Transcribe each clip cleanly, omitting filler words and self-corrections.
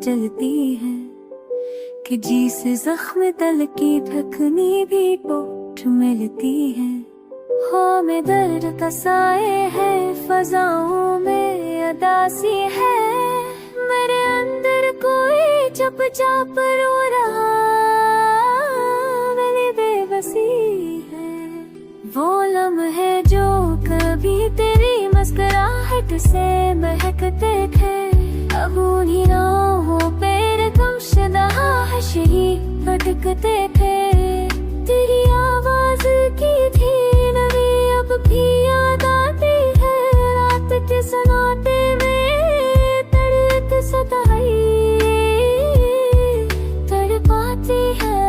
चलती है कि जी से जख्म तल की ढकनी भी पोठ मिलती है। हो में दर्द का साए है, फजाओं में अदासी है, मेरे अंदर कोई चुपचाप रो रहा, मेरी बेबसी है। वो लम्हे जो कभी तेरी मुस्कुराहट से महकते थे, अब उन्हीं राहों पे गुमशुदा हश्री भटकते थे। तेरी आवाज की थी नवी अब भी याद आती है, रात के सन्नाटे में तड़प सताई तड़पाती है।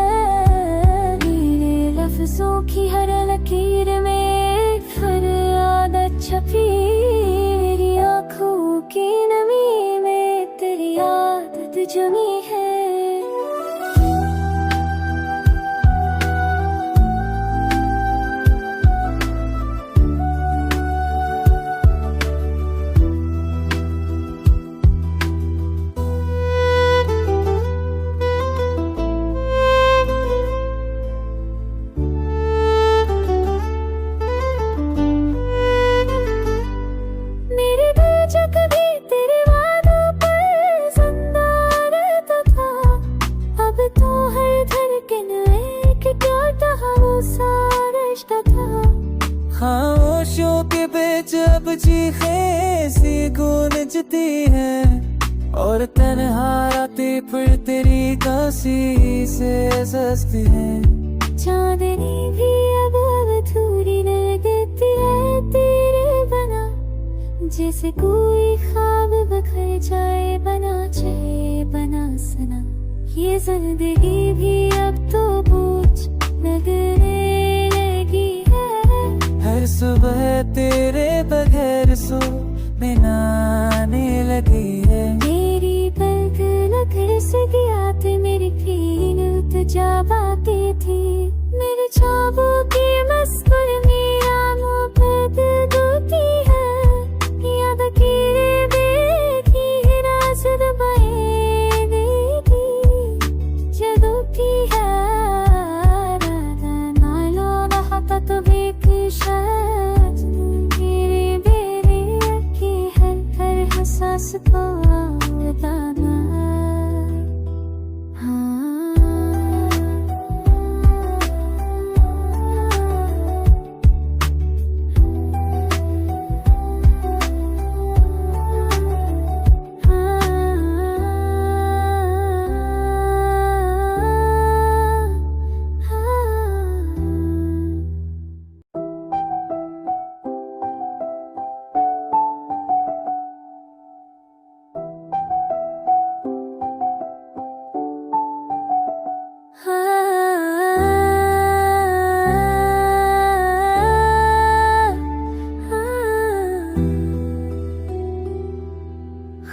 मेरे लफ्जों की हर लकीर में फरियाद छपी, मेरी आँखों की नमी में तेरी आदत जमी है। खामोशों के बीच अब चीखें सी गूंजती है, और तन्हा रातें फिर तेरी काशी से सस्ती है। चांदनी भी अब अधूरी लगती है तेरे बना, जैसे कोई ख्वाब बखर जाए बना चाहे बना सना। ये जिंदगी भी अब तो बोझ लगने लगी है, हर सुबह तेरे बगैर सो में नाने लगी है। मेरी पलक से गया थे, मेरी पीन तुझा बाती थी, मेरे ख्वाबों की मस्कुर मेरा मोहब्बत होती है। याद की देखी राज दबाए देगी जदों की है, नालो रहता तो बेकशात मेरे बेरे की हर सांस को बताना।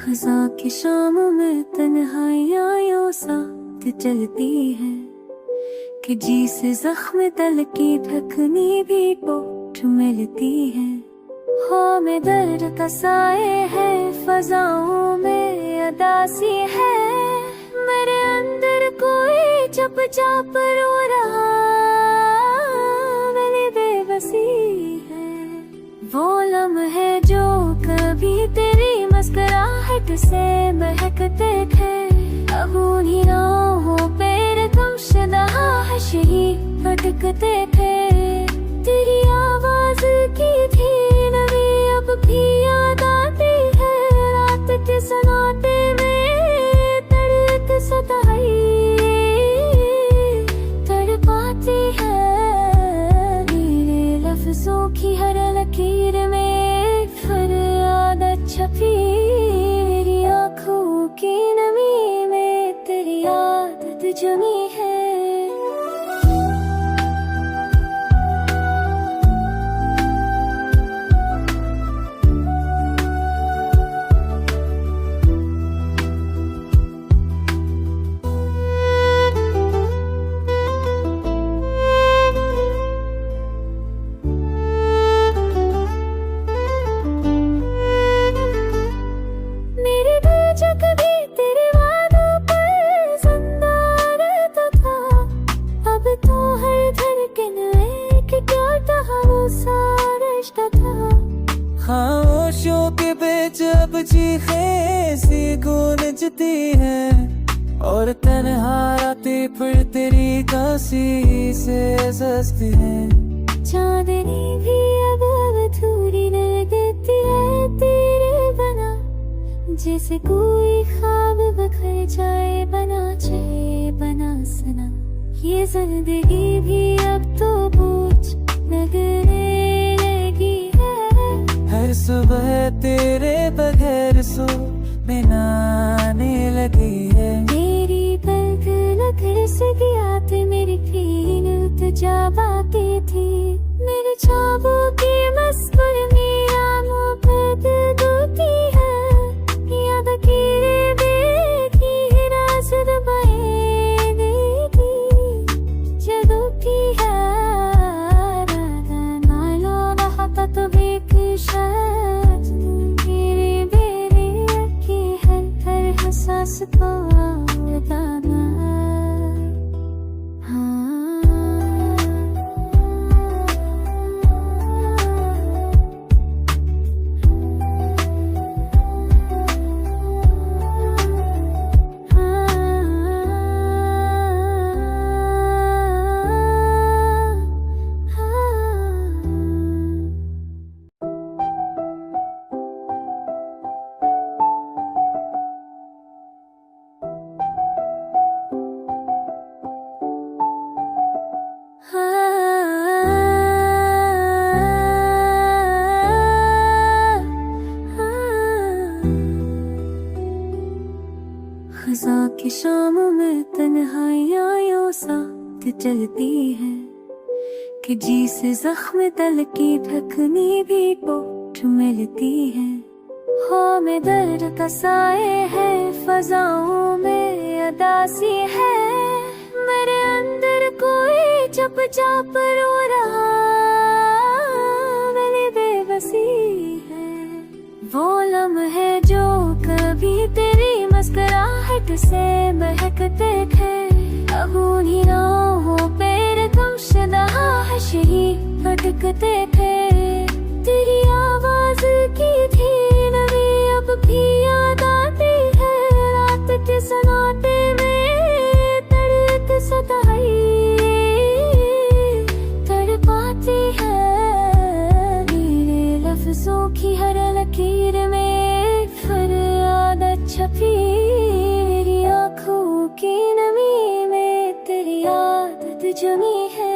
खज़ां की शामों में तन्हाइयाँ यूं साथ चलती है कि जी से जख्म तल की ढकनी भी पोठ मिलती है। हो में दर्द का साए है, फजाओं में अदासी है, मेरे अंदर कोई चुपचाप रो रहा, मेरी बेबसी है। वो लम्हे जो कभी तेरी मुस्कुराहट से महकते थे, अब उन्हीं राहों पे गुमशुदा हश्री भटकते थे। तेरी आवाज की थी नवी अब भी याद आती है, रात के सन्नाटे में तड़प सताई तड़पाती है। मेरे लफ्जों की हर लकीर में फरियाद छपी, मेरी आँखों की नमी में तेरी आदत जमी है। चीखें सी गूंजती है, और तन्हा रातें फिर तेरी काशी से सस्ती है। चांदनी भी अब अधूरी लगती है तेरे बना, जैसे कोई ख्वाब बखर जाए बना चाहे बना सना। ये जिंदगी भी अब तो बोझ लगने लगी है, हर सुबह तेरे बगैर सो में नाने लगी है। मेरी पलक से गया थे मेरी पीन तुझा बातें थी, मेरे ख्वाबों की मस्कुर मेरा मोहब्बत होती है। याद लकीरें देखी राज दबाए देखी, ਜਦੋਂ की है राधा नालो रहता तो बेकशात मेरे बेरे की हर एहसास को बताना। खज़ा की शाम में तन्हाइयाँ यूं साथ चलती है, कि जी से जख्म दिल की ढकनी भी पोठ मिलती है। हो में दर्द का साए है फजाओं में अदासी है, मेरे अंदर कोई चुपचाप रो रहा मेरी बेबसी है। वो लम्हे जो कभी तेरी मुस्कुराहट से महकते थे, अब उन्हीं राहों पे गुमशुदा हशरी भटकते थे। तेरी आवाज की थी नवी अब भी याद आती है, रात के सन्नाटे में तड़क सताई तड़पाती है। मेरे लफ्जों की हर लकीर में फरियाद छपी, मेरी आँखों की नमी में तेरी आदत जमी है।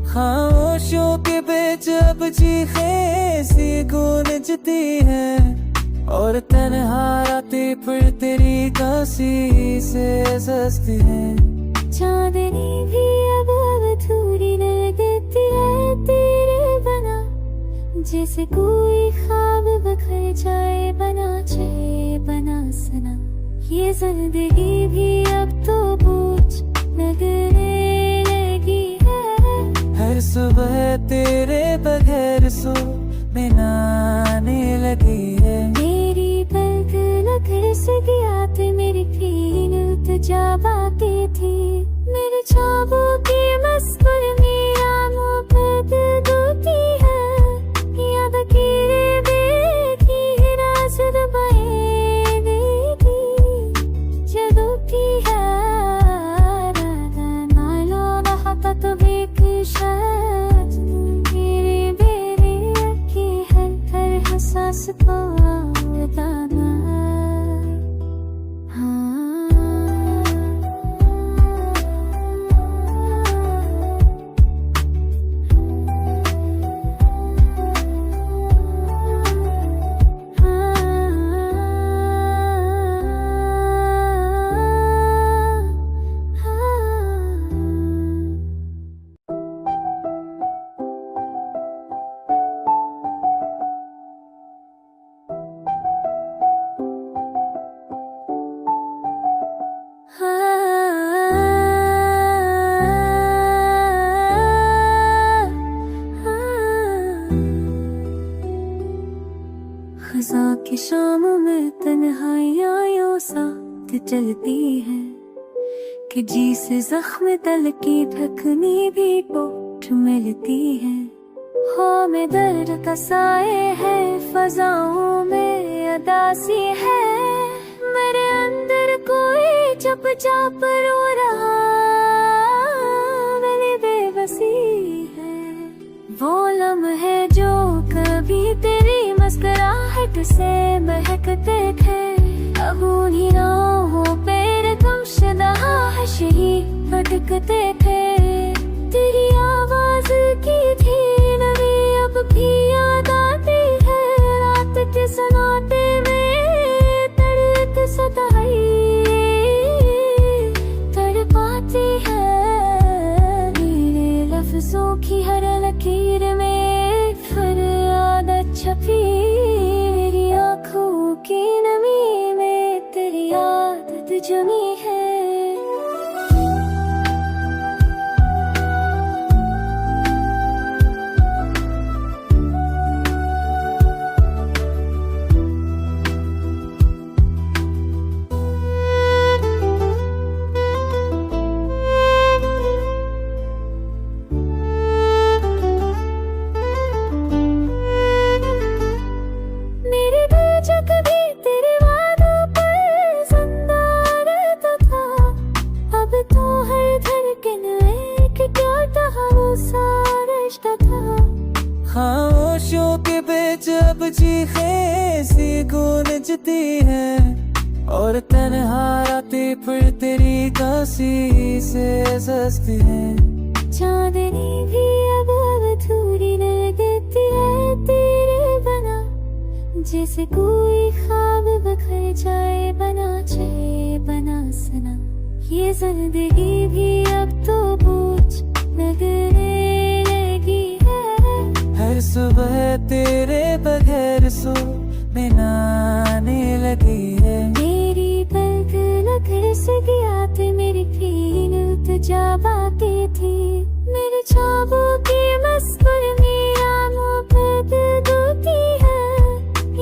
खामोशियों के बीच अब चीखें सी गूंजती है, और तन्हा रातें फिर तेरी काशी से सस्ती है। चांदनी भी अब अधूरी लगती है तेरे बना, जैसे कोई ख्वाब बखर जाए बना चाहे बना सना। ये जिंदगी भी अब तो बोझ लगने लगी है, हर सुबह तेरे बगैर सो में नाने लगी है। मेरी पलक से गया थे मेरी पीन तुझा बातें थी, मेरे ख्वाबों की मस्कुर मेरा मोहब्बत होती है। याद लकीरें देखी राज दबाए देखी, ਜਦੋਂ की है राधा नालो रहता तो बेकशात मेरे बेरे की हर एहसास को बताना। साथ चलती है कि जी से जख्म तल की ढकनी भी पोठ मिलती है। हो में दर्द का साए है, फजाओं में अदासी है, मेरे अंदर कोई चुपचाप रो रहा, मेरी बेबसी है। वो लम्हे जो कभी तेरी मुस्कुराहट से महकते थे, अब उन्हीं राहों पे गुमशुदा हश्री भटकते थे। तेरी आवाज की थी नवी अब भी याद आती है, रात के सन्नाटे में तड़प सताई तड़पाती है। मेरे लफ्जों की हर लकीर में फरियाद छपी, मेरी आँखों की नमी में तेरी आदत जमी है। खामोशियों के बीच अब चीखें सी गूंजती है, और तन्हा रातें फिर तेरी दासी से सस्ती है। चांदनी भी अब अधूरी लगती है तेरे बना, जैसे कोई ख्वाब बखर जाए बना चाहे बना सना। ये जिंदगी भी अब तो बोझ लगने लगी है, हर सुबह तेरे बगैर सो में नाने लगी है। मेरी पलक से गया थे, मेरी पीन तुझा बाकी थी, मेरे ख्वाबों की मस्कुराहट मोहब्बत होती है।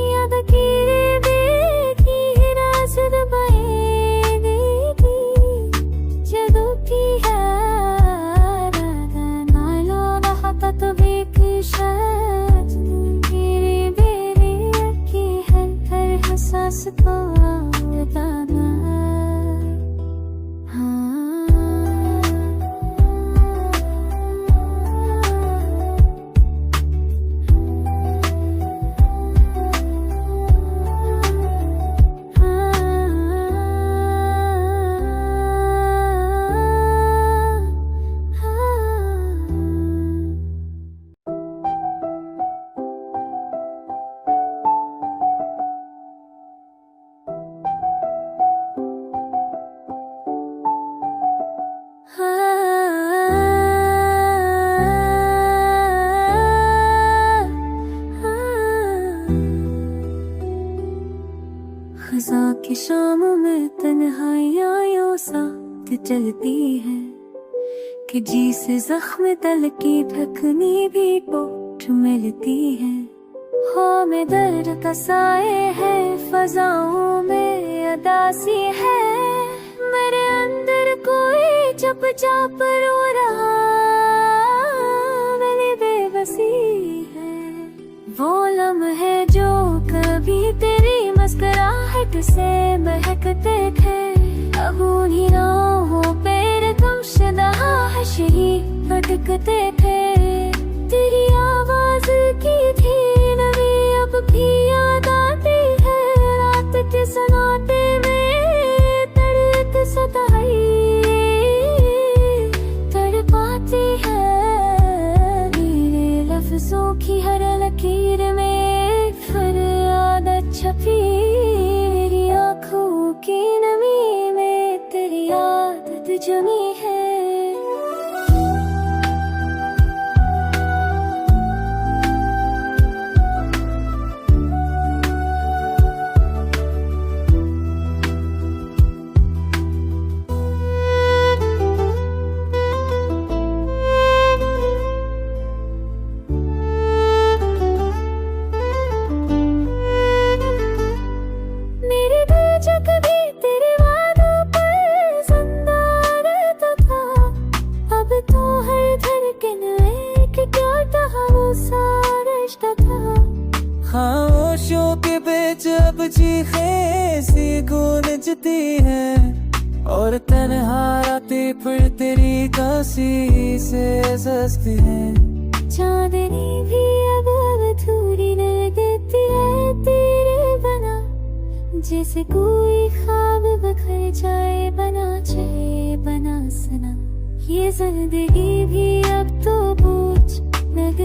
याद कीरे देखी राज दबाए देखी जदों की है, राधा नालो रहता तो बेकशात मेरी बेरी की हर हसास को बताना। खज़ा की शामों में तन्हाइयाँ यूं साथ चलती है कि जी से जख्म तल की ढकनी भी पोठ मिलती है। हो में दर्द का साए है, फजाओं में अदासी है, मेरे अंदर कोई चुपचाप रो रहा, मेरी बेबसी है। वो लम्हे जो कभी तेरी मुस्कुराहट से महकते थे, अब उन्हीं राहों पे गुमशुदा हश्री भटकते थे। तेरी आवाज की थी नवी अब भी याद आती है, रात के सन्नाटे में तड़प सताई तड़पाती है। मेरे लफ्जों की हर लकीर में फरियाद छपी, मेरी आँखों की नमी में तेरी आदत जमी है। खामोशियों के बीच अब चीखें सी गूंजती हैं और तन्हा रातें फिर तेरी दासी से सजती हैं। चांदनी भी अब अधूरी लगती है तेरे बना, जैसे कोई ख्वाब बखर जाए बना चाहे बना सना। ये जिंदगी भी अब तो बोझ लग